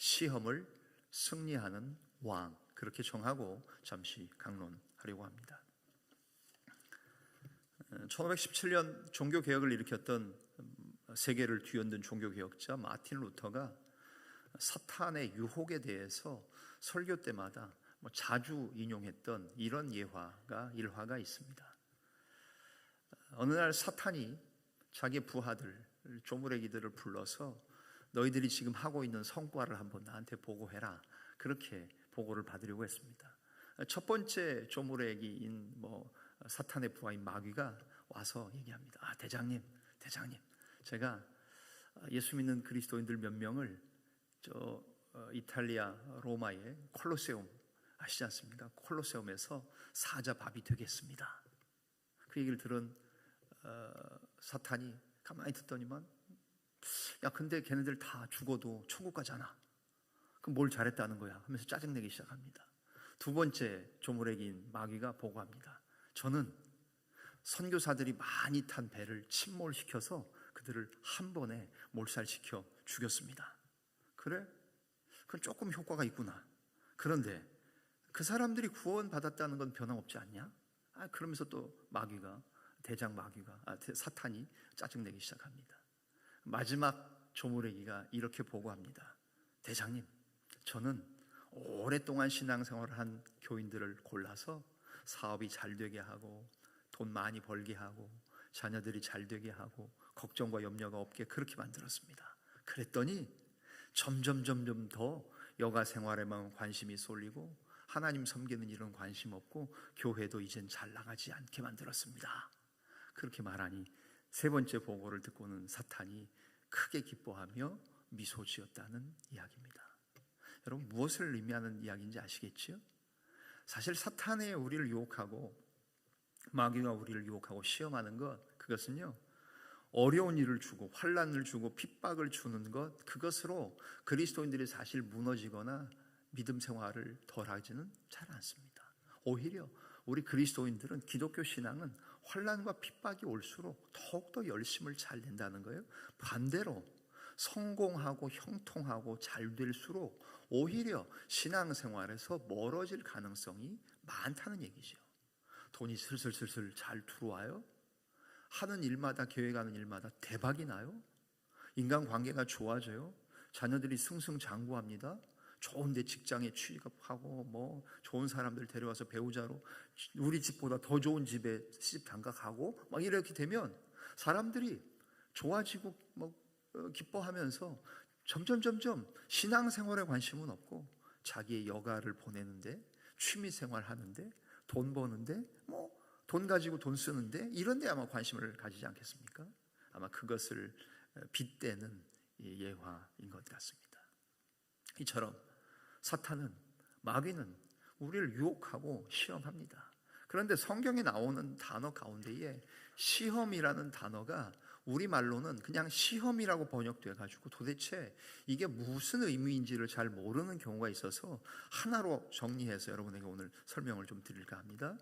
시험을 승리하는 왕, 그렇게 정하고 잠시 강론하려고 합니다. 1517년 종교개혁을 일으켰던 세계를 뒤흔든 종교개혁자 마틴 루터가 사탄의 유혹에 대해서 설교 때마다 자주 인용했던 이런 일화가 있습니다. 어느 날 사탄이 자기 부하들, 조무래기들을 불러서 너희들이 지금 하고 있는 성과를 한번 나한테 보고해라, 그렇게 보고를 받으려고 했습니다. 첫 번째 조무래기인 사탄의 부하인 마귀가 와서 얘기합니다. 대장님, 제가 예수 믿는 그리스도인들 몇 명을 이탈리아 로마의 콜로세움 아시지 않습니까? 콜로세움에서 사자밥이 되겠습니다. 그 얘기를 들은 사탄이 가만히 듣더니만, 야 근데 걔네들 다 죽어도 천국 가잖아. 그럼 뭘 잘했다는 거야 하면서 짜증내기 시작합니다. 두 번째 조무래기인 마귀가 보고합니다. 저는 선교사들이 많이 탄 배를 침몰시켜서 그들을 한 번에 몰살시켜 죽였습니다. 그래? 그건 조금 효과가 있구나. 그런데 그 사람들이 구원받았다는 건 변함없지 않냐? 그러면서 또 사탄이 짜증내기 시작합니다. 마지막 조무래기가 이렇게 보고합니다. 대장님, 저는 오랫동안 신앙생활을 한 교인들을 골라서 사업이 잘 되게 하고 돈 많이 벌게 하고 자녀들이 잘 되게 하고 걱정과 염려가 없게 그렇게 만들었습니다. 그랬더니 점점 더 여가 생활에만 관심이 쏠리고 하나님 섬기는 일은 관심 없고 교회도 이젠 잘 나가지 않게 만들었습니다. 그렇게 말하니 세 번째 보고를 듣고는 사탄이 크게 기뻐하며 미소 지었다는 이야기입니다. 여러분, 무엇을 의미하는 이야기인지 아시겠지요? 사실 사탄이 우리를 유혹하고 마귀가 우리를 유혹하고 시험하는 그것은요, 어려운 일을 주고 환난을 주고 핍박을 주는 것, 그것으로 그리스도인들이 사실 무너지거나 믿음 생활을 덜하지는 잘 않습니다. 오히려 우리 그리스도인들은, 기독교 신앙은 환난과 핍박이 올수록 더욱더 열심을 잘 낸다는 거예요. 반대로 성공하고 형통하고 잘 될수록 오히려 신앙생활에서 멀어질 가능성이 많다는 얘기죠. 돈이 슬슬 잘 들어와요. 하는 일마다, 계획하는 일마다 대박이 나요. 인간관계가 좋아져요. 자녀들이 승승장구합니다. 좋은데 직장에 취직하고 좋은 사람들 데려와서 배우자로 우리 집보다 더 좋은 집에 시집 장가가고 이렇게 되면 사람들이 좋아지고 기뻐하면서 점점 신앙생활에 관심은 없고 자기의 여가를 보내는데, 취미생활 하는데, 돈 버는데, 돈 가지고 돈 쓰는데, 이런 데 아마 관심을 가지지 않겠습니까? 아마 그것을 빗대는 예화인 것 같습니다. 이처럼 사탄은, 마귀는 우리를 유혹하고 시험합니다. 그런데 성경에 나오는 단어 가운데에 시험이라는 단어가 우리말로는 그냥 시험이라고 번역돼 가지고 도대체 이게 무슨 의미인지를 잘 모르는 경우가 있어서 하나로 정리해서 여러분에게 오늘 설명을 좀 드릴까 합니다.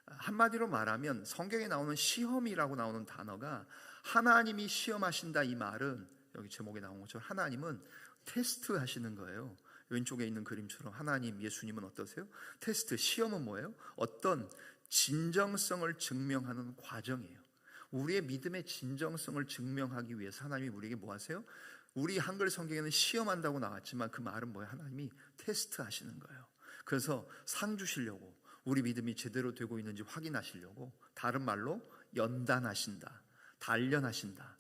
한마디로 말하면 성경에 나오는 시험이라고 나오는 단어가 하나님이 시험하신다, 이 말은 여기 제목에 나온 것처럼 하나님은 테스트 하시는 거예요. 왼쪽에 있는 그림처럼 하나님, 예수님은 어떠세요? 테스트, 시험은 뭐예요? 어떤 진정성을 증명하는 과정이에요. 우리의 믿음의 진정성을 증명하기 위해서 하나님이 우리에게 뭐 하세요? 우리 한글 성경에는 시험한다고 나왔지만 그 말은 뭐예요? 하나님이 테스트 하시는 거예요. 그래서 상 주시려고, 우리 믿음이 제대로 되고 있는지 확인하시려고, 다른 말로 연단하신다, 단련하신다.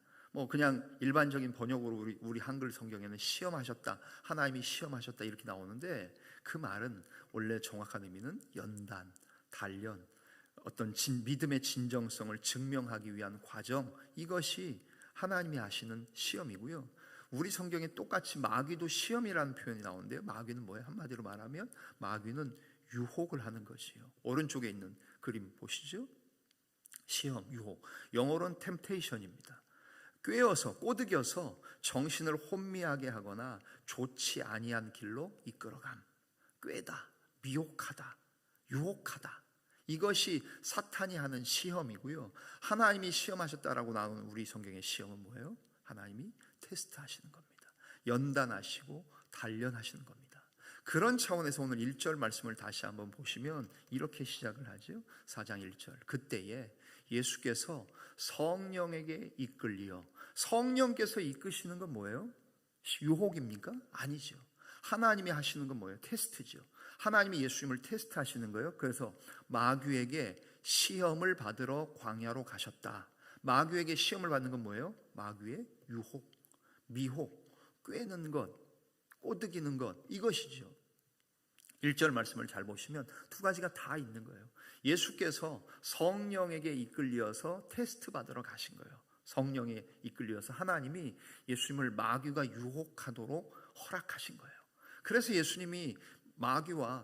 그냥 일반적인 번역으로 우리 한글 성경에는 시험하셨다, 하나님이 시험하셨다 이렇게 나오는데, 그 말은 원래 정확한 의미는 연단, 단련, 어떤 믿음의 진정성을 증명하기 위한 과정, 이것이 하나님이 하시는 시험이고요. 우리 성경에 똑같이 마귀도 시험이라는 표현이 나오는데요. 마귀는 뭐예요? 한마디로 말하면 마귀는 유혹을 하는 것이에요. 오른쪽에 있는 그림 보시죠? 시험, 유혹. 영어로는 temptation입니다. 꿰어서, 꼬드겨서 정신을 혼미하게 하거나 좋지 아니한 길로 이끌어감. 꿰다, 미혹하다, 유혹하다. 이것이 사탄이 하는 시험이고요. 하나님이 시험하셨다라고 나오는 우리 성경의 시험은 뭐예요? 하나님이 테스트 하시는 겁니다. 연단하시고 단련하시는 겁니다. 그런 차원에서 오늘 1절 말씀을 다시 한번 보시면 이렇게 시작을 하죠. 4장 1절. 그때에 예수께서 성령에게 이끌리어, 성령께서 이끄시는 건 뭐예요? 유혹입니까? 아니죠. 하나님이 하시는 건 뭐예요? 테스트죠. 하나님이 예수님을 테스트하시는 거예요. 그래서 마귀에게 시험을 받으러 광야로 가셨다. 마귀에게 시험을 받는 건 뭐예요? 마귀의 유혹, 미혹, 꿰는 것, 꼬드기는 것, 이것이죠. 1절 말씀을 잘 보시면 두 가지가 다 있는 거예요. 예수께서 성령에게 이끌려서 테스트 받으러 가신 거예요. 성령에 이끌려서 하나님이 예수님을 마귀가 유혹하도록 허락하신 거예요. 그래서 예수님이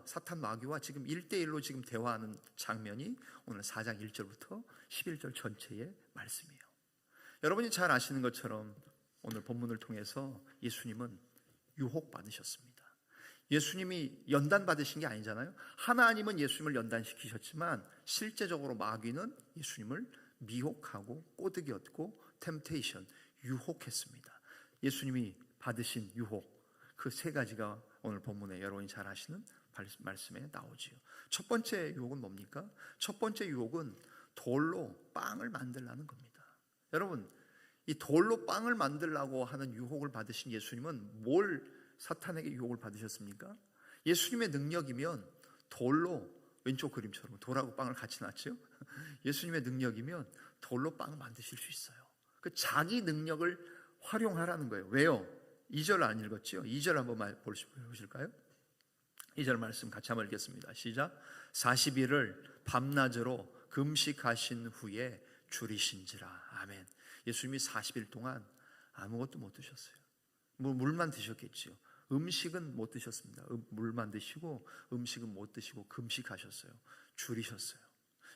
사탄 마귀와 지금 1대1로 지금 대화하는 장면이 오늘 4장 1절부터 11절 전체의 말씀이에요. 여러분이 잘 아시는 것처럼 오늘 본문을 통해서 예수님은 유혹받으셨습니다. 예수님이 연단받으신 게 아니잖아요. 하나님은 예수님을 연단시키셨지만 실제적으로 마귀는 예수님을 미혹하고 꼬드겼고 템테이션, 유혹했습니다. 예수님이 받으신 유혹, 그 세 가지가 오늘 본문에 여러분이 잘 아시는 말씀에 나오지요. 첫 번째 유혹은 뭡니까? 첫 번째 유혹은 돌로 빵을 만들라는 겁니다. 여러분, 이 돌로 빵을 만들라고 하는 유혹을 받으신 예수님은 뭘 사탄에게 유혹을 받으셨습니까? 예수님의 능력이면 돌로, 왼쪽 그림처럼 돌하고 빵을 같이 놨죠. 예수님의 능력이면 돌로 빵을 만드실 수 있어요. 그 자기 능력을 활용하라는 거예요. 왜요? 2절 안 읽었죠? 2절 한번 보실까요? 2절 말씀 같이 한번 읽겠습니다. 시작. 40일을 밤낮으로 금식하신 후에 줄이신지라. 아멘. 예수님이 40일 동안 아무것도 못 드셨어요. 물만 드셨겠지요. 음식은 못 드셨습니다. 물만 드시고 음식은 못 드시고 금식하셨어요. 줄이셨어요.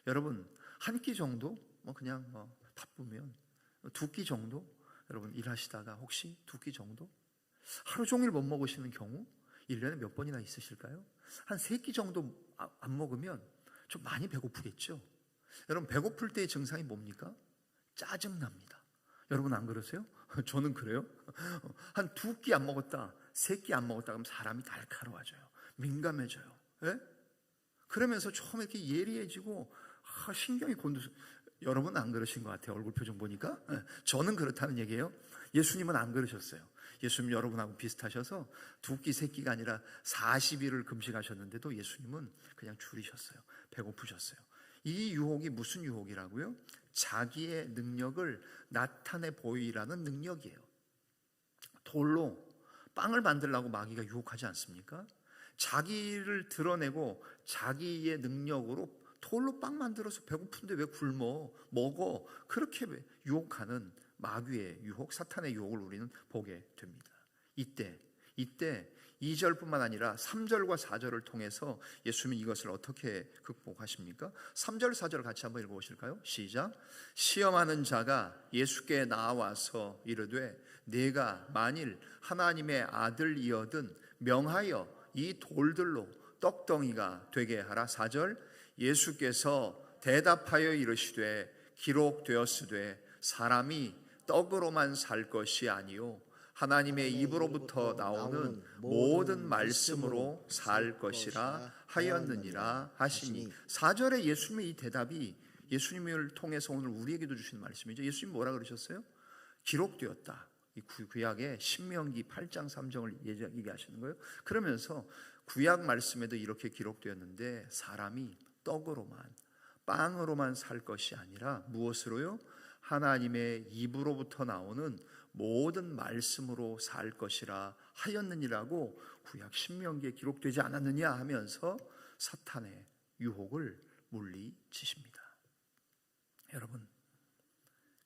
여러분, 한 끼 정도 그냥 바쁘면 두 끼 정도, 여러분 일하시다가 혹시 두 끼 정도 하루 종일 못 먹으시는 경우 1년에 몇 번이나 있으실까요? 한 3끼 정도 안 먹으면 좀 많이 배고프겠죠. 여러분, 배고플 때의 증상이 뭡니까? 짜증납니다. 여러분 안 그러세요? 저는 그래요. 한 2끼 안 먹었다, 3끼 안 먹었다 그러면 사람이 날카로워져요. 민감해져요. 예? 그러면서 처음에 이렇게 예리해지고 신경이 곤두서. 여러분 안 그러신 것 같아요. 얼굴 표정 보니까. 예. 저는 그렇다는 얘기예요. 예수님은 안 그러셨어요. 예수님 여러분하고 비슷하셔서 2끼, 3끼가 아니라 40일을 금식하셨는데도 예수님은 그냥 줄이셨어요. 배고프셨어요. 이 유혹이 무슨 유혹이라고요? 자기의 능력을 나타내 보이라는 능력이에요. 돌로 빵을 만들라고 마귀가 유혹하지 않습니까? 자기를 드러내고 자기의 능력으로 돌로 빵 만들어서 배고픈데 왜 굶어? 먹어. 그렇게 유혹하는 마귀의 유혹, 사탄의 유혹을 우리는 보게 됩니다. 이때 2절뿐만 아니라 3절과 4절을 통해서 예수님은 이것을 어떻게 극복하십니까? 3절, 4절 같이 한번 읽어보실까요? 시작. 시험하는 자가 예수께 나와서 이르되 내가 만일 하나님의 아들이어든 명하여 이 돌들로 떡덩이가 되게 하라. 4절. 예수께서 대답하여 이르시되 기록되었으되 사람이 떡으로만 살 것이 아니요 하나님의 입으로부터 나오는 모든 말씀으로 살 것이라 하였느니라 하시니. 4절에 예수님의 이 대답이 예수님을 통해서 오늘 우리에게도 주신 말씀이죠. 예수님 뭐라 그러셨어요? 기록되었다. 이 구약의 신명기 8장 3절을 얘기하시는 거예요. 그러면서 구약 말씀에도 이렇게 기록되었는데 사람이 떡으로만, 빵으로만 살 것이 아니라 무엇으로요? 하나님의 입으로부터 나오는 모든 말씀으로 살 것이라 하였느니라고 구약 신명기에 기록되지 않았느냐 하면서 사탄의 유혹을 물리치십니다. 여러분,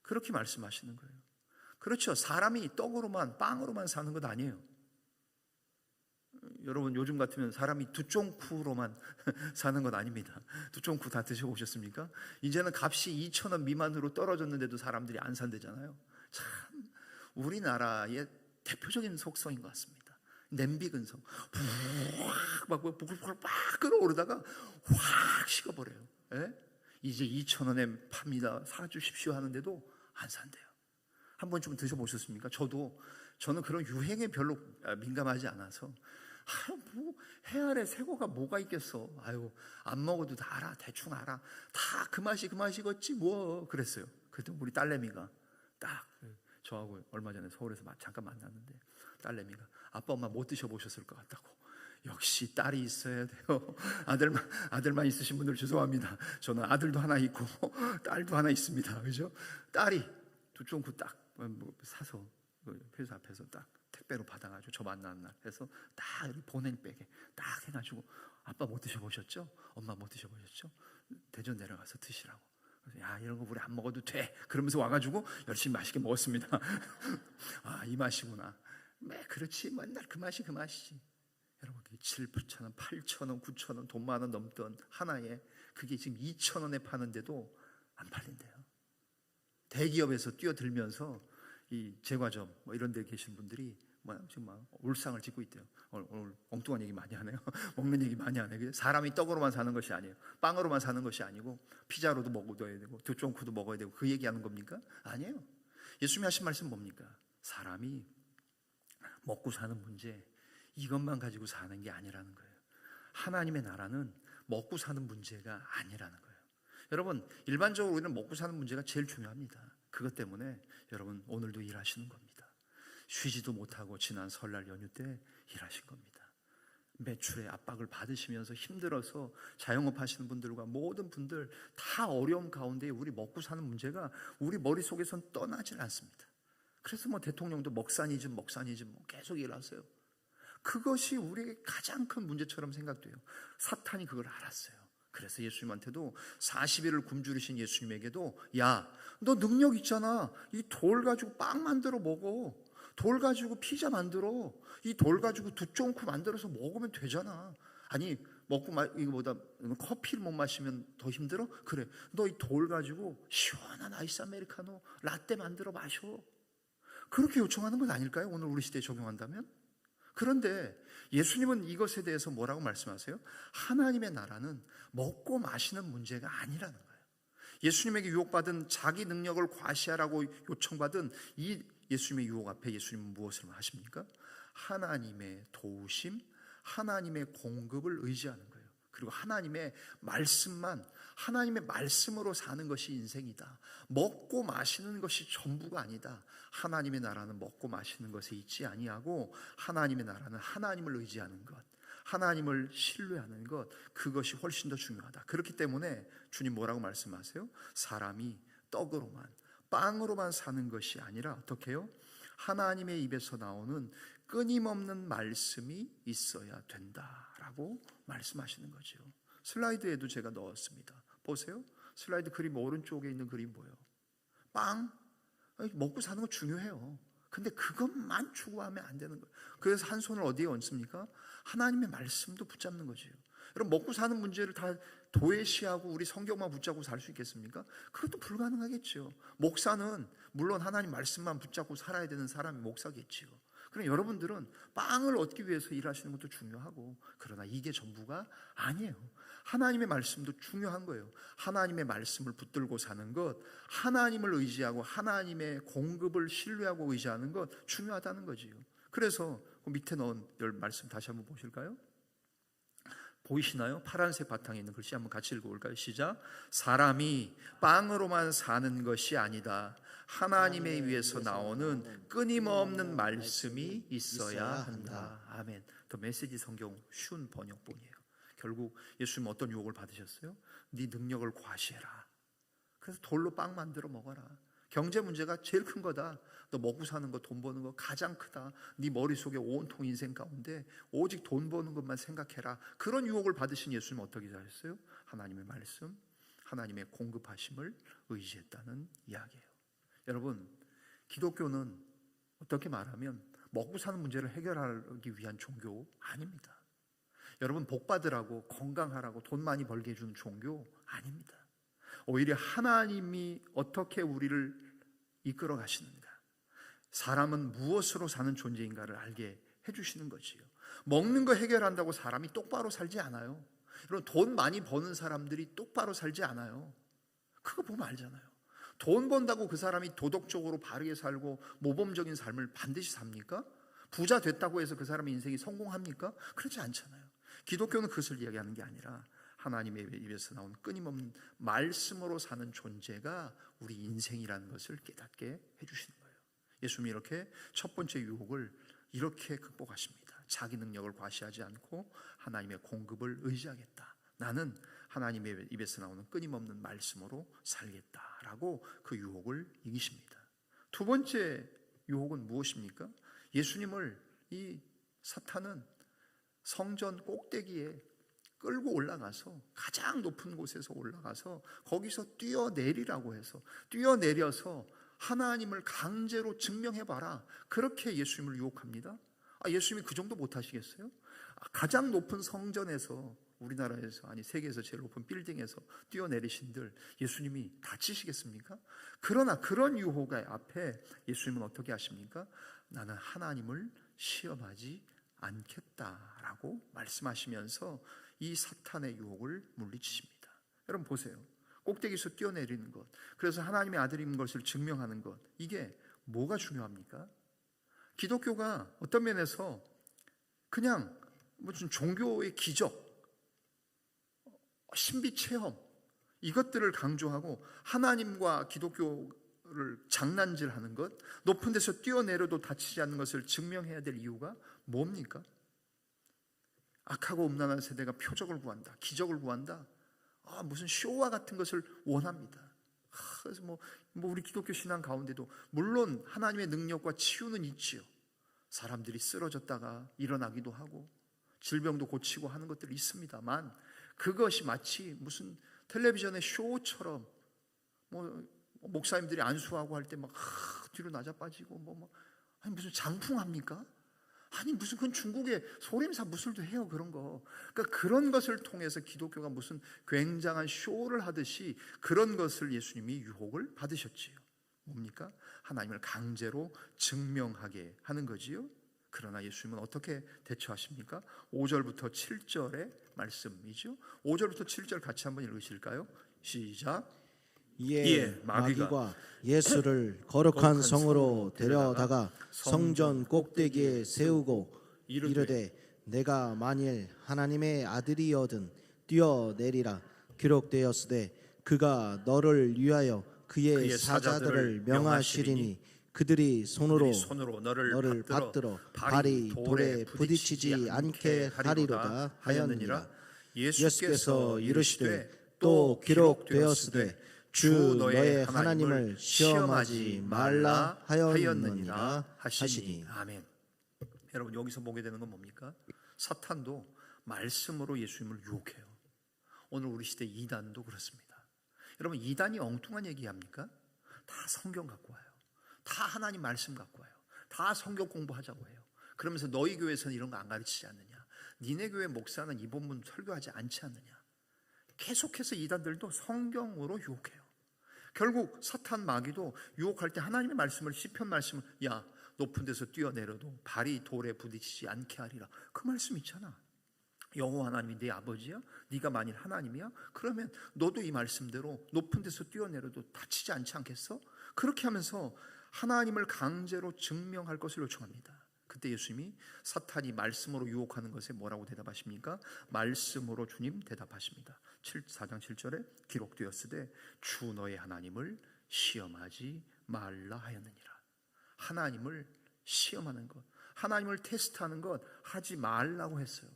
그렇게 말씀하시는 거예요. 그렇죠. 사람이 떡으로만, 빵으로만 사는 것 아니에요. 여러분, 요즘 같으면 사람이 두쫑쿠로만 사는 건 아닙니다. 두쫑쿠 다 드셔보셨습니까? 이제는 값이 2,000원 미만으로 떨어졌는데도 사람들이 안 산대잖아요. 참 우리나라의 대표적인 속성인 것 같습니다. 냄비 근성, 막 끓어오르다가 확 식어버려요. 예? 이제 2,000원에 팝니다. 사주십시오 하는데도 안 산대요. 한번 좀 드셔보셨습니까? 저도 저는 그런 유행에 별로 민감하지 않아서 뭐 해 아래 새거가 뭐가 있겠어. 아유, 안 먹어도 다 알아. 대충 알아. 다 그 맛이겠지 뭐. 그랬어요. 그때 우리 딸내미가 딱 저하고 얼마 전에 서울에서 잠깐 만났는데 딸내미가 아빠 엄마 못 드셔보셨을 것 같다고. 역시 딸이 있어야 돼요. 아들만 있으신 분들 죄송합니다. 저는 아들도 하나 있고 딸도 하나 있습니다. 그죠? 딸이 두쫑코 딱 사서 회사 앞에서 딱 택배로 받아가지고 저 만나는 날 해서 딱 보낼 백에 딱 해가지고 아빠 못 드셔보셨죠? 엄마 못 드셔보셨죠? 대전 내려가서 드시라고. 그래서 야, 이런 거 우리 안 먹어도 돼. 그러면서 와가지고 열심히 맛있게 먹었습니다. 아, 이 맛이구나. 그렇지, 맨날 그 맛이지. 여러분, 7,000원, 8,000원, 9,000원, 돈 많은 넘던 하나에 그게 지금 2,000원에 파는데도 안 팔린대요. 대기업에서 뛰어들면서 이 제과점 뭐 이런 데 계신 분들이 지금 막 울상을 짓고 있대요. 오늘 엉뚱한 얘기 많이 하네요. 먹는 얘기 많이 하네요. 사람이 떡으로만 사는 것이 아니에요. 빵으로만 사는 것이 아니고 피자로도 먹어야 되고 두쫑코도 먹어야 되고 그 얘기하는 겁니까? 아니에요. 예수님이 하신 말씀 뭡니까? 사람이 먹고 사는 문제, 이것만 가지고 사는 게 아니라는 거예요. 하나님의 나라는 먹고 사는 문제가 아니라는 거예요. 여러분, 일반적으로 우리는 먹고 사는 문제가 제일 중요합니다. 그것 때문에 여러분 오늘도 일하시는 겁니다. 쉬지도 못하고 지난 설날 연휴 때 일하신 겁니다. 매출의 압박을 받으시면서 힘들어서 자영업 하시는 분들과 모든 분들 다 어려움 가운데 우리 먹고 사는 문제가 우리 머릿속에선 떠나질 않습니다. 그래서 뭐 대통령도 먹사니즘 계속 일하세요. 그것이 우리에게 가장 큰 문제처럼 생각돼요. 사탄이 그걸 알았어요. 그래서 예수님한테도 40일을 굶주리신 예수님에게도 야, 너 능력 있잖아. 이 돌 가지고 빵 만들어 먹어. 돌 가지고 피자 만들어. 이 돌 가지고 두쫑코 만들어서 먹으면 되잖아. 아니, 이거보다 커피를 못 마시면 더 힘들어? 그래, 너 이 돌 가지고 시원한 아이스 아메리카노 라떼 만들어 마셔. 그렇게 요청하는 건 아닐까요? 오늘 우리 시대에 적용한다면? 그런데 예수님은 이것에 대해서 뭐라고 말씀하세요? 하나님의 나라는 먹고 마시는 문제가 아니라는 거예요. 예수님에게 유혹받은 자기 능력을 과시하라고 요청받은 이 예수님의 유혹 앞에 예수님은 무엇을 하십니까? 하나님의 도우심, 하나님의 공급을 의지하는 거예요. 그리고 하나님의 말씀으로 사는 것이 인생이다. 먹고 마시는 것이 전부가 아니다. 하나님의 나라는 먹고 마시는 것에 있지 아니하고 하나님의 나라는 하나님을 의지하는 것, 하나님을 신뢰하는 것, 그것이 훨씬 더 중요하다. 그렇기 때문에 주님 뭐라고 말씀하세요? 사람이 빵으로만 사는 것이 아니라 어떻게 해요? 하나님의 입에서 나오는 끊임없는 말씀이 있어야 된다라고 말씀하시는 거죠. 슬라이드에도 제가 넣었습니다. 보세요. 슬라이드 그림 오른쪽에 있는 그림 보여요. 빵 먹고 사는 거 중요해요. 근데 그것만 추구하면 안 되는 거예요. 그래서 한 손을 어디에 얹습니까? 하나님의 말씀도 붙잡는 거죠. 여러분, 먹고 사는 문제를 다 도외시하고 우리 성경만 붙잡고 살 수 있겠습니까? 그것도 불가능하겠죠. 목사는 물론 하나님 말씀만 붙잡고 살아야 되는 사람이 목사겠지요. 그럼 여러분들은 빵을 얻기 위해서 일하시는 것도 중요하고, 그러나 이게 전부가 아니에요. 하나님의 말씀도 중요한 거예요. 하나님의 말씀을 붙들고 사는 것, 하나님을 의지하고 하나님의 공급을 신뢰하고 의지하는 것 중요하다는 거지요. 그래서 그 밑에 넣은 말씀 다시 한번 보실까요? 보이시나요? 파란색 바탕에 있는 글씨 한번 같이 읽어볼까요? 시작. 사람이 빵으로만 사는 것이 아니다. 하나님의 위에서 나오는 끊임없는 말씀이 있어야 한다. 아멘. 더 메시지 성경 쉬운 번역본이에요. 결국 예수님 어떤 유혹을 받으셨어요? 네 능력을 과시해라. 그래서 돌로 빵 만들어 먹어라. 경제 문제가 제일 큰 거다. 너 먹고 사는 거, 돈 버는 거 가장 크다. 네 머릿속에 온통 인생 가운데 오직 돈 버는 것만 생각해라. 그런 유혹을 받으신 예수님 어떻게 하셨어요? 하나님의 말씀, 하나님의 공급하심을 의지했다는 이야기예요. 여러분, 기독교는 어떻게 말하면 먹고 사는 문제를 해결하기 위한 종교 아닙니다. 여러분, 복 받으라고, 건강하라고, 돈 많이 벌게 해주는 종교 아닙니다. 오히려 하나님이 어떻게 우리를 이끌어 가시는가, 사람은 무엇으로 사는 존재인가를 알게 해주시는 거지요. 먹는 거 해결한다고 사람이 똑바로 살지 않아요. 여러분, 돈 많이 버는 사람들이 똑바로 살지 않아요. 그거 보면 알잖아요. 돈 번다고 그 사람이 도덕적으로 바르게 살고 모범적인 삶을 반드시 삽니까? 부자 됐다고 해서 그 사람의 인생이 성공합니까? 그렇지 않잖아요. 기독교는 그것을 이야기하는 게 아니라 하나님의 입에서 나온 끊임없는 말씀으로 사는 존재가 우리 인생이라는 것을 깨닫게 해주시는 거예요. 예수님이 이렇게 첫 번째 유혹을 이렇게 극복하십니다. 자기 능력을 과시하지 않고 하나님의 공급을 의지하겠다. 나는 하나님의 입에서 나오는 끊임없는 말씀으로 살겠다라고 그 유혹을 이기십니다. 두 번째 유혹은 무엇입니까? 예수님을 이 사탄은 성전 꼭대기에 끌고 올라가서 가장 높은 곳에서 올라가서 거기서 뛰어내리라고 해서 뛰어내려서 하나님을 강제로 증명해봐라. 그렇게 예수님을 유혹합니다. 예수님이 그 정도 못하시겠어요? 가장 높은 성전에서, 우리나라에서 아니 세계에서 제일 높은 빌딩에서 뛰어내리신들 예수님이 다치시겠습니까? 그러나 그런 유혹 앞에 예수님은 어떻게 하십니까? 나는 하나님을 시험하지 않겠다라고 말씀하시면서 이 사탄의 유혹을 물리치십니다. 여러분 보세요. 꼭대기에서 뛰어내리는 것, 그래서 하나님의 아들인 것을 증명하는 것, 이게 뭐가 중요합니까? 기독교가 어떤 면에서 그냥 무슨 종교의 기적, 신비 체험 이것들을 강조하고 하나님과 기독교를 장난질하는 것, 높은 데서 뛰어내려도 다치지 않는 것을 증명해야 될 이유가 뭡니까? 악하고 음란한 세대가 표적을 구한다, 기적을 구한다, 무슨 쇼와 같은 것을 원합니다. 그래서 뭐 우리 기독교 신앙 가운데도 물론 하나님의 능력과 치유는 있지요. 사람들이 쓰러졌다가 일어나기도 하고 질병도 고치고 하는 것들이 있습니다만, 그것이 마치 무슨 텔레비전의 쇼처럼 목사님들이 안수하고 할 때 막 뒤로 낮아빠지고 아니 무슨 장풍합니까? 아니 무슨 그건 중국의 소림사 무술도 해요, 그런 거. 그러니까 그런 것을 통해서 기독교가 무슨 굉장한 쇼를 하듯이 그런 것을 예수님이 유혹을 받으셨지요. 뭡니까? 하나님을 강제로 증명하게 하는 거지요. 그러나 예수님은 어떻게 대처하십니까? 5절부터 7절의 말씀이죠. 5절부터 7절 같이 한번 읽으실까요? 시작. 이에 마귀가 예수를 거룩한 성으로 데려다가 성전 꼭대기에 세우고 이르되 내가 만일 하나님의 아들이거든 뛰어내리라. 기록되었으되 그가 너를 위하여 그의 사자들을 명하시리니 그들이 손으로 너를 받들어 발이 돌에 부딪히지 않게 하리로다 하였느니라. 예수께서 이르시되 또 기록되었으되 주 너의 하나님을 시험하지 말라 하였느니라 하시니. 아멘. 여러분 여기서 보게 되는 건 뭡니까? 사탄도 말씀으로 예수님을 유혹해요. 오늘 우리 시대 이단도 그렇습니다. 여러분 이단이 엉뚱한 얘기합니까? 다 성경 갖고 와요. 다 하나님 말씀 갖고 와요. 다 성경 공부하자고 해요. 그러면서 너희 교회에서는 이런 거 안 가르치지 않느냐, 니네 교회 목사는 이 본문 설교하지 않지 않느냐, 계속해서 이단들도 성경으로 유혹해요. 결국 사탄 마귀도 유혹할 때 하나님의 말씀을, 시편 말씀을, 야 높은 데서 뛰어내려도 발이 돌에 부딪히지 않게 하리라, 그 말씀 있잖아. 여호와 하나님이 네 아버지야? 네가 만일 하나님이야? 그러면 너도 이 말씀대로 높은 데서 뛰어내려도 다치지 않지 않겠어? 그렇게 하면서 하나님을 강제로 증명할 것을 요청합니다. 그때 예수님이 사탄이 말씀으로 유혹하는 것에 뭐라고 대답하십니까? 말씀으로 주님 대답하십니다. 4장 7절에 기록되었으되 주 너의 하나님을 시험하지 말라 하였느니라. 하나님을 시험하는 것, 하나님을 테스트하는 것 하지 말라고 했어요.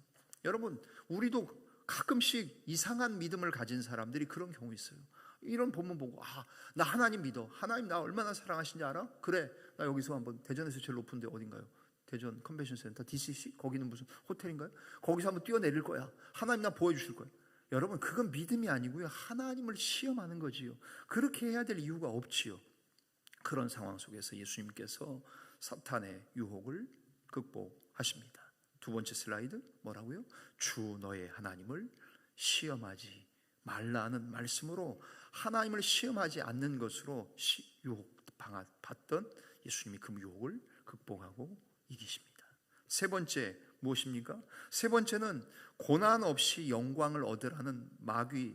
여러분 우리도 가끔씩 이상한 믿음을 가진 사람들이 그런 경우 있어요. 이런 본문 보고 나 하나님 믿어. 하나님 나 얼마나 사랑하신지 알아? 그래, 나 여기서 한번, 대전에서 제일 높은 데 어딘가요? 대전 컨벤션 센터 DCC? 거기는 무슨 호텔인가요? 거기서 한번 뛰어내릴 거야. 하나님 나 보여주실 거야. 여러분 그건 믿음이 아니고요, 하나님을 시험하는 거지요. 그렇게 해야 될 이유가 없지요. 그런 상황 속에서 예수님께서 사탄의 유혹을 극복하십니다. 두 번째 슬라이드 뭐라고요? 주 너의 하나님을 시험하지 말라는 말씀으로 하나님을 시험하지 않는 것으로 유혹받던 예수님이 그 유혹을 극복하고 이기십니다. 세 번째 무엇입니까? 세 번째는 고난 없이 영광을 얻으라는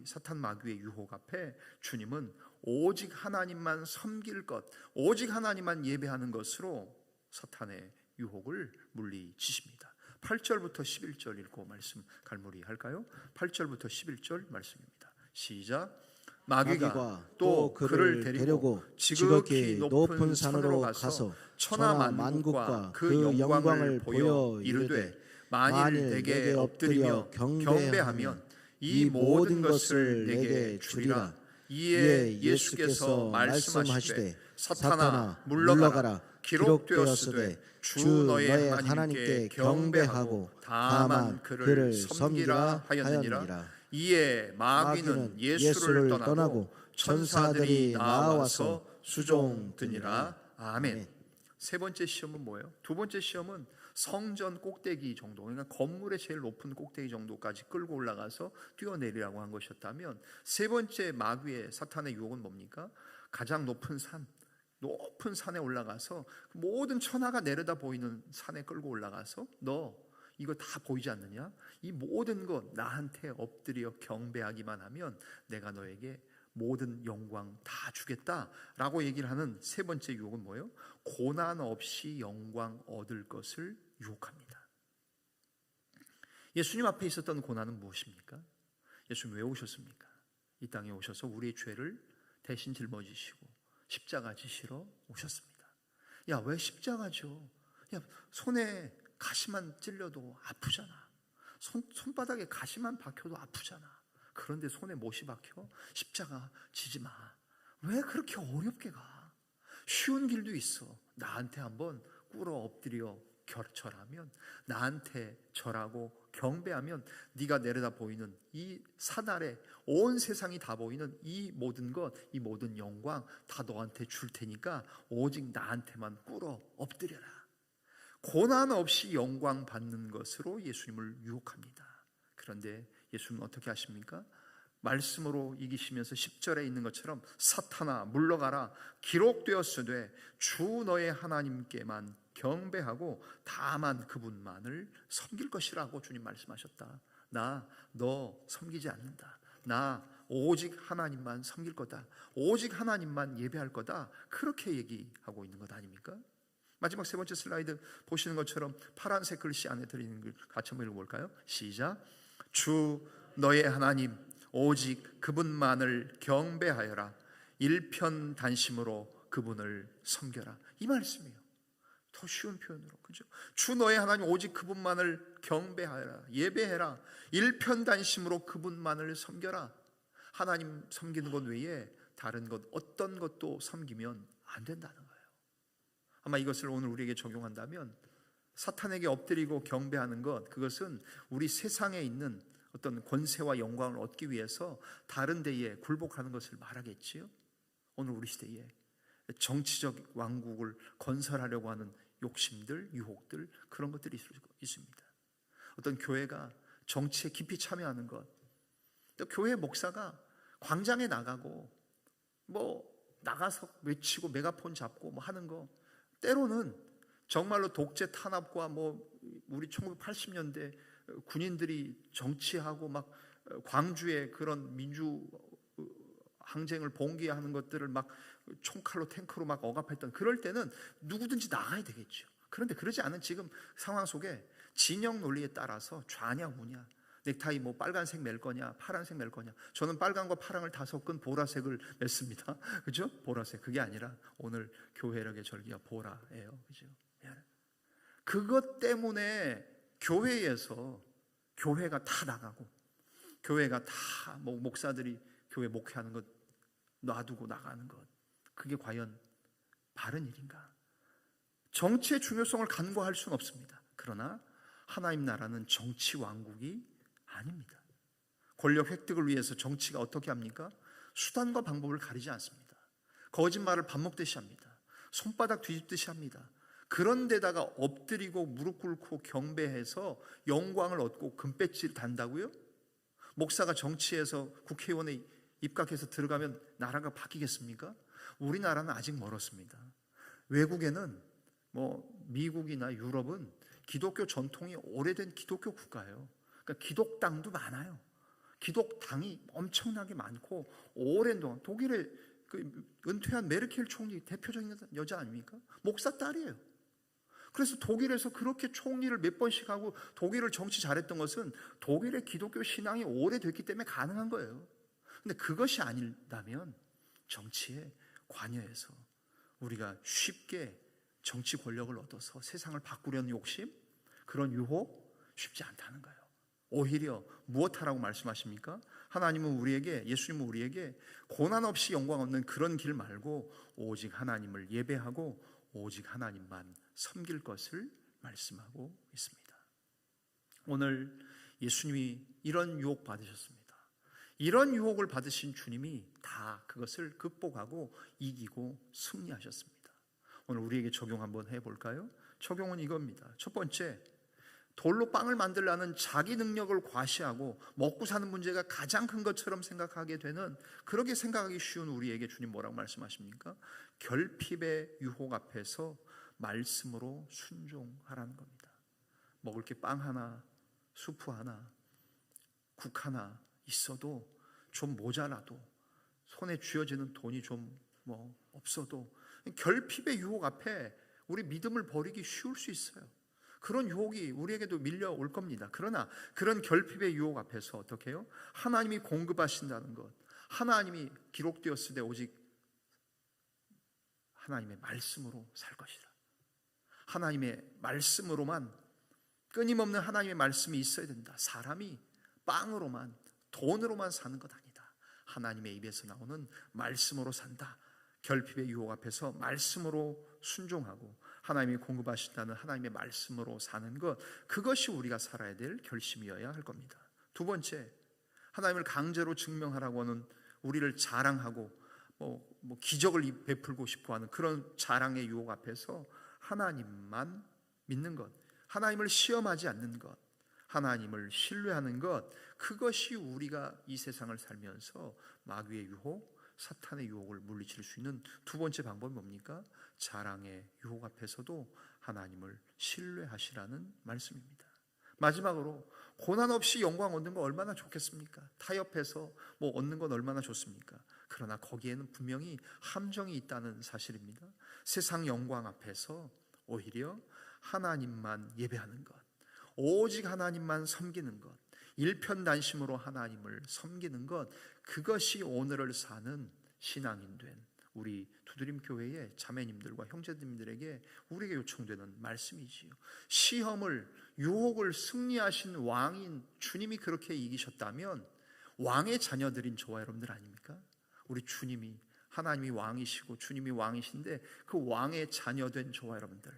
사탄 마귀의 유혹 앞에 주님은 오직 하나님만 섬길 것, 오직 하나님만 예배하는 것으로 사탄의 유혹을 물리치십니다. 8절부터 11절 읽고 말씀 갈무리 할까요? 8절부터 11절 말씀입니다. 시작. 마귀가 또 그를 데리고 지극히 높은 산으로 가서 천하 만국과 그 영광을 보여 이르되 만일 내게 엎드리며 경배하면 이 모든 것을 내게 주리라. 이에 예수께서 말씀하시되 사탄아 물러가라. 기록되었으되 주 너의 하나님께 경배하고 다만 그를 섬기라 하였느니라. 이에 마귀는 예수를 떠나고 천사들이 나와서 수종드니라. 아멘. 세 번째 시험은 뭐예요? 두 번째 시험은 성전 꼭대기 정도, 그러니까 건물의 제일 높은 꼭대기 정도까지 끌고 올라가서 뛰어내리라고 한 것이었다면, 세 번째 마귀의 사탄의 유혹은 뭡니까? 가장 높은 산에 올라가서 모든 천하가 내려다 보이는 산에 끌고 올라가서 너 이거 다 보이지 않느냐? 이 모든 것 나한테 엎드려 경배하기만 하면 내가 너에게 모든 영광 다 주겠다라고 얘기를 하는 세 번째 유혹은 뭐예요? 고난 없이 영광 얻을 것을 유혹합니다. 예수님 앞에 있었던 고난은 무엇입니까? 예수님 왜 오셨습니까? 이 땅에 오셔서 우리의 죄를 대신 짊어지시고 십자가 지시러 오셨습니다. 야, 왜 십자가죠? 야, 손에 가시만 찔려도 아프잖아. 손바닥에 가시만 박혀도 아프잖아. 그런데 손에 못이 박혀? 십자가 지지 마. 왜 그렇게 어렵게 가? 쉬운 길도 있어. 나한테 한번 꿇어 엎드려 절하면, 나한테 절하고 경배하면 네가 내려다 보이는 이 사달에 온 세상이 다 보이는 이 모든 것, 이 모든 영광 다 너한테 줄 테니까 오직 나한테만 꿇어 엎드려라. 고난 없이 영광 받는 것으로 예수님을 유혹합니다. 그런데 예수님은 어떻게 하십니까? 말씀으로 이기시면서 10절에 있는 것처럼 사탄아 물러가라. 기록되었으되 주 너의 하나님께만 경배하고 다만 그분만을 섬길 것이라고 주님 말씀하셨다. 너 섬기지 않는다. 나 오직 하나님만 섬길 거다. 오직 하나님만 예배할 거다. 그렇게 얘기하고 있는 것 아닙니까? 마지막 세 번째 슬라이드 보시는 것처럼 파란색 글씨 안에 들어있는 글 같이 한번 읽어볼까요? 시작. 주 너의 하나님 오직 그분만을 경배하여라. 일편단심으로 그분을 섬겨라. 이 말씀이에요. 더 쉬운 표현으로, 그죠? 주 너의 하나님 오직 그분만을 경배하여라. 예배해라. 일편단심으로 그분만을 섬겨라. 하나님 섬기는 것 외에 다른 것 어떤 것도 섬기면 안 된다는 거예요. 아마 이것을 오늘 우리에게 적용한다면 사탄에게 엎드리고 경배하는 것, 그것은 우리 세상에 있는 어떤 권세와 영광을 얻기 위해서 다른 데에 굴복하는 것을 말하겠지요. 오늘 우리 시대에 정치적 왕국을 건설하려고 하는 욕심들, 유혹들, 그런 것들이 있을 수 있습니다. 어떤 교회가 정치에 깊이 참여하는 것, 또 교회 목사가 광장에 나가고 나가서 외치고 메가폰 잡고 하는 거, 때로는 정말로 독재 탄압과 우리 1980년대 군인들이 정치하고 광주의 그런 민주 항쟁을 봉기하는 것들을 총칼로 탱크로 억압했던 그럴 때는 누구든지 나가야 되겠죠. 그런데 그러지 않은 지금 상황 속에 진영 논리에 따라서 좌냐 우냐, 넥타이 빨간색 맬 거냐 파란색 맬 거냐, 저는 빨간과 파랑을 다 섞은 보라색을 맸습니다. 그죠? 보라색. 그게 아니라 오늘 교회력의 절기가 보라예요. 그죠? 그것 때문에 교회에서 교회가 다 나가고 교회가 다 목사들이 교회 목회하는 것 놔두고 나가는 것, 그게 과연 바른 일인가? 정치의 중요성을 간과할 수는 없습니다. 그러나 하나님 나라는 정치 왕국이 아닙니다. 권력 획득을 위해서 정치가 어떻게 합니까? 수단과 방법을 가리지 않습니다. 거짓말을 밥 먹듯이 합니다. 손바닥 뒤집듯이 합니다. 그런데다가 엎드리고 무릎 꿇고 경배해서 영광을 얻고 금배지를 단다고요? 목사가 정치에서 국회의원에 입각해서 들어가면 나라가 바뀌겠습니까? 우리나라는 아직 멀었습니다. 외국에는 미국이나 유럽은 기독교 전통이 오래된 기독교 국가예요. 그러니까 기독당도 많아요. 기독당이 엄청나게 많고 오랜 동안 독일의 그 은퇴한 메르켈 총리 대표적인 여자 아닙니까? 목사 딸이에요. 그래서 독일에서 그렇게 총리를 몇 번씩 하고 독일을 정치 잘했던 것은 독일의 기독교 신앙이 오래됐기 때문에 가능한 거예요. 근데 그것이 아니라면 정치에 관여해서 우리가 쉽게 정치 권력을 얻어서 세상을 바꾸려는 욕심, 그런 유혹 쉽지 않다는 거예요. 오히려 무엇하라고 말씀하십니까? 하나님은 우리에게, 예수님은 우리에게 고난 없이 영광 얻는 그런 길 말고 오직 하나님을 예배하고 오직 하나님만 섬길 것을 말씀하고 있습니다. 오늘 예수님이 이런 유혹 받으셨습니다. 이런 유혹을 받으신 주님이 다 그것을 극복하고 이기고 승리하셨습니다. 오늘 우리에게 적용 한번 해볼까요? 적용은 이겁니다. 첫 번째, 돌로 빵을 만들라는 자기 능력을 과시하고 먹고 사는 문제가 가장 큰 것처럼 생각하게 되는, 그렇게 생각하기 쉬운 우리에게 주님 뭐라고 말씀하십니까? 결핍의 유혹 앞에서 말씀으로 순종하라는 겁니다. 먹을 게 빵 하나, 수프 하나, 국 하나 있어도 좀 모자라도, 손에 쥐어지는 돈이 좀 없어도 결핍의 유혹 앞에 우리 믿음을 버리기 쉬울 수 있어요. 그런 유혹이 우리에게도 밀려올 겁니다. 그러나 그런 결핍의 유혹 앞에서 어떻게 해요? 하나님이 공급하신다는 것, 하나님이 기록되었을 때 오직 하나님의 말씀으로 살 것이다. 하나님의 말씀으로만, 끊임없는 하나님의 말씀이 있어야 된다. 사람이 빵으로만, 돈으로만 사는 것 아니다. 하나님의 입에서 나오는 말씀으로 산다. 결핍의 유혹 앞에서 말씀으로 순종하고 하나님이 공급하신다는 하나님의 말씀으로 사는 것, 그것이 우리가 살아야 될 결심이어야 할 겁니다. 두 번째, 하나님을 강제로 증명하라고 하는, 우리를 자랑하고 기적을 베풀고 싶어하는 그런 자랑의 유혹 앞에서 하나님만 믿는 것, 하나님을 시험하지 않는 것, 하나님을 신뢰하는 것, 그것이 우리가 이 세상을 살면서 마귀의 유혹, 사탄의 유혹을 물리칠 수 있는 두 번째 방법이 뭡니까? 자랑의 유혹 앞에서도 하나님을 신뢰하시라는 말씀입니다. 마지막으로, 고난 없이 영광 얻는 거 얼마나 좋겠습니까? 타협해서 얻는 건 얼마나 좋습니까? 그러나 거기에는 분명히 함정이 있다는 사실입니다. 세상 영광 앞에서 오히려 하나님만 예배하는 것, 오직 하나님만 섬기는 것, 일편단심으로 하나님을 섬기는 것, 그것이 오늘을 사는 신앙인 된 우리 두드림 교회의 자매님들과 형제님들에게 우리에게 요청되는 말씀이지요. 시험을, 유혹을 승리하신 왕인 주님이 그렇게 이기셨다면 왕의 자녀들인 저와 여러분들 아닙니까? 우리 주님이, 하나님이 왕이시고 주님이 왕이신데 그 왕의 자녀된 저와 여러분들,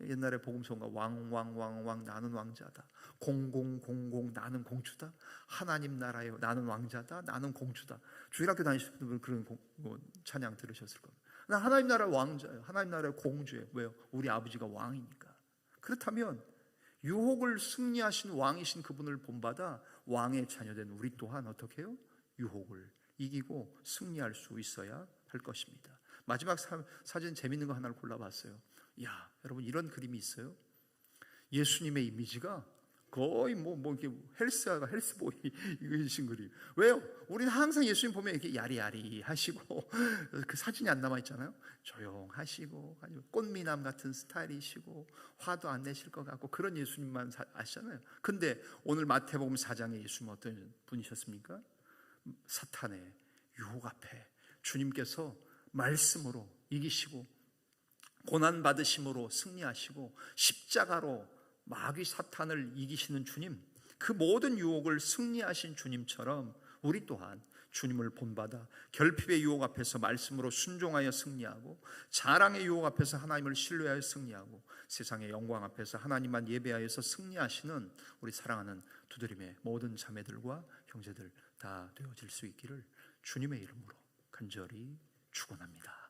옛날에 복음서가 왕 나는 왕자다, 공공 나는 공주다, 하나님 나라에 나는 왕자다, 나는 공주다. 주일학교 다니시는 분들 그런 찬양 들으셨을 겁니다. 나 하나님 나라의 왕자예요, 하나님 나라의 공주예요. 왜요? 우리 아버지가 왕이니까. 그렇다면 유혹을 승리하신 왕이신 그분을 본받아 왕의 자녀된 우리 또한 어떻게 해요? 유혹을 이기고 승리할 수 있어야 할 것입니다. 마지막 사진 재밌는 거 하나를 골라봤어요. 야, 여러분, 이런 그림이 있어요. 예수님의 이미지가 거의 이렇게 헬스보이 이신 그림. 왜요? 우리는 항상 예수님 보면 이렇게 야리야리 하시고 그 사진이 안 남아 있잖아요. 조용하시고 꽃미남 같은 스타일이시고 화도 안 내실 것 같고 그런 예수님만 아시잖아요. 근데 오늘 마태복음 4장에 예수님은 어떤 분이셨습니까? 사탄의 유혹 앞에 주님께서 말씀으로 이기시고 고난받으심으로 승리하시고 십자가로 마귀 사탄을 이기시는 주님, 그 모든 유혹을 승리하신 주님처럼 우리 또한 주님을 본받아 결핍의 유혹 앞에서 말씀으로 순종하여 승리하고, 자랑의 유혹 앞에서 하나님을 신뢰하여 승리하고, 세상의 영광 앞에서 하나님만 예배하여서 승리하시는 우리 사랑하는 두드림의 모든 자매들과 형제들 다 되어질 수 있기를 주님의 이름으로 간절히 축원합니다.